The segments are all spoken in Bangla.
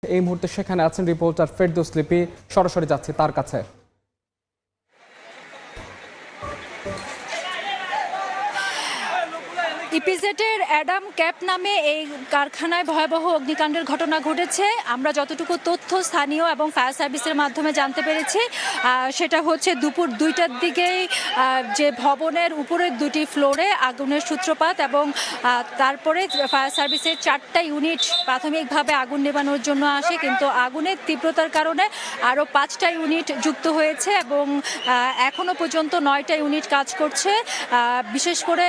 এই মুহূর্তে সেখানে আছেন রিপোর্টার ফেরদৌস লিপি, সরাসরি যাচ্ছে তার কাছে। ইপিজেডের অ্যাডাম ক্যাপ নামে এই কারখানায় ভয়াবহ অগ্নিকাণ্ডের ঘটনা ঘটেছে। আমরা যতটুকু তথ্য স্থানীয় এবং ফায়ার সার্ভিসের মাধ্যমে জানতে পেরেছি সেটা হচ্ছে দুপুর 2টার দিকেই যে ভবনের উপরের 2টি ফ্লোরে আগুনের সূত্রপাত এবং তারপরে ফায়ার সার্ভিসের 4টা ইউনিট প্রাথমিকভাবে আগুন নেভানোর জন্য আসে, কিন্তু আগুনের তীব্রতার কারণে আরও 5টা ইউনিট যুক্ত হয়েছে এবং এখনও পর্যন্ত 9টা ইউনিট কাজ করছে। বিশেষ করে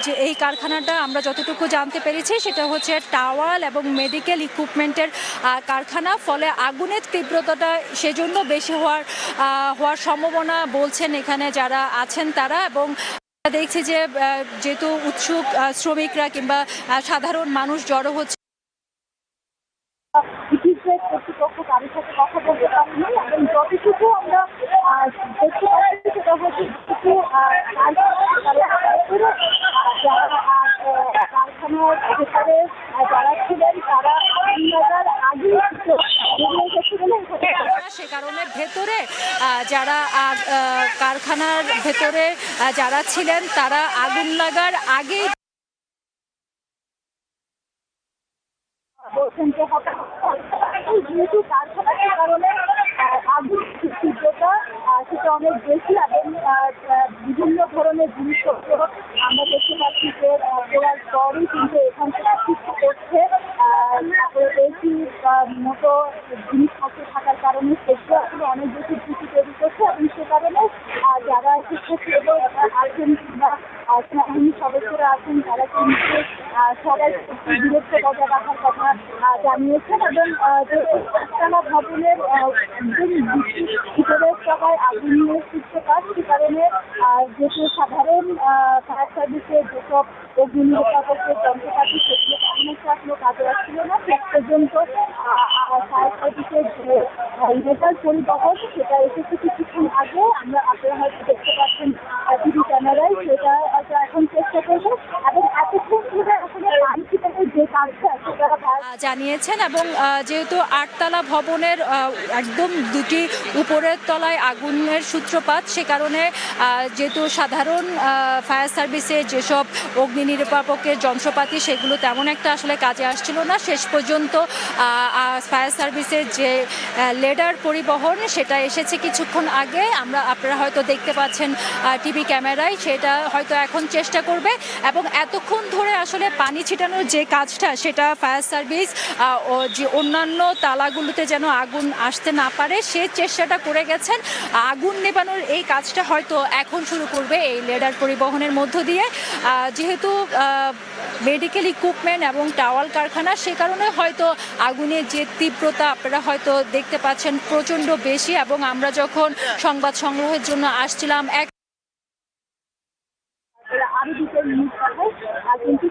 যে এই কারখানাটা আমরা যতটুকু জানতে পেরেছি সেটা হচ্ছে টাওয়াল এবং মেডিকেল ইকুইপমেন্টের কারখানা, ফলে আগুনের তীব্রতাটা সেজন্য বেশি হওয়ার সম্ভাবনা বলছেন এখানে যারা আছেন তারা। এবং দেখছি যে যেহেতু উৎসুক শ্রমিকরা কিংবা সাধারণ মানুষ জড়ো হচ্ছে, কর্তৃপক্ষ কারোর সাথে কথা বলতে পারিনি এবং যতটুকু আমরা দেখতে পাচ্ছি সেটা হচ্ছে যারা কারখানার ভেতরে যারা ছিলেন তারা আগে সে কারণে ভেতরে যারা কারখানার ভেতরে যারা ছিলেন তারা আগুন লাগার আগেই বলছেন যে যেহেতু কারখানার কারণে আগুন তীব্রতা সেটা অনেক বেশি এবং বিভিন্ন ধরনের জিনিসপত্র আমরা দেখতে পাচ্ছি যে দেওয়ার পরই কিন্তু এখান থেকে কিছু করছে, তারপরে বেশি মতো জিনিসপত্র থাকার কারণে সেগুলো আসলে অনেক বেশি ঝুঁকি তৈরি করছে এবং সে কারণে যারা শিক্ষার্থী আছেন বা সেনাবাহিনী সদস্যরা আছেন তারা কিন্তু সবাই দূরত্ব বজায় রাখার কথা জানিয়েছেন এবং একতলা ভবনের ভিতরের সবাই আগুনের সূত্রপাত, সে কারণে যেহেতু সাধারণ ফায়ার সার্ভিসের যেসব অগ্নি নিরাপত্তার যন্ত্রপাতি সেগুলো তেমন একটা এখনো কাজে আসছিল না। শেষ পর্যন্ত ফায়ার সার্ভিসের যে লেটার পরিবহন সেটা এসেছে কিছুক্ষণ আগে, আপনারা হয়তো দেখতে পাচ্ছেন টিভি ক্যামেরায়, সেটা হয়তো এখন চেষ্টা করবো এবং এতক্ষণ ধরে আসলে পানি ছিটানোর যে কাজটা সেটা জানিয়েছেন। এবং যেহেতু 8তলা ভবনের একদম 2টি উপরের তলায় আগুনের সূত্রপাত, সে কারণে যেহেতু সাধারণ ফায়ার সার্ভিসে যেসব অগ্নি নির্বাপকের যন্ত্রপাতি সেগুলো তেমন একটা আসলে কাজে আসছিল না। শেষ পর্যন্ত ফায়ার সার্ভিসের যে লেডার পরিবহন সেটা এসেছে কিছুক্ষণ আগে, আপনারা হয়তো দেখতে পাচ্ছেন টিভি ক্যামেরায়, সেটা হয়তো এখন চেষ্টা করবে। এবং এতক্ষণ ধরে আসলে পানি ছিটানোর যে কাজটা সেটা ফায়ার সার্ভিস যে অন্যান্য তালাগুলোতে যেন আগুন আসতে না পারে সে চেষ্টাটা করে গেছেন। আগুন নেভানোর এই কাজটা হয়তো এখন শুরু করবে এই লেডার পরিবহনের মধ্য দিয়ে। যেহেতু মেডিকেল ইকুইপমেন্ট এবং টাওয়াল কারখানা, সে কারণে হয়তো আগুনের যে তীব্রতা আপনারা হয়তো দেখতে পাচ্ছেন প্রচণ্ড বেশি। এবং আমরা যখন সংবাদ সংগ্রহের জন্য আসছিলাম আরো দুটো মিনিট কিন্তু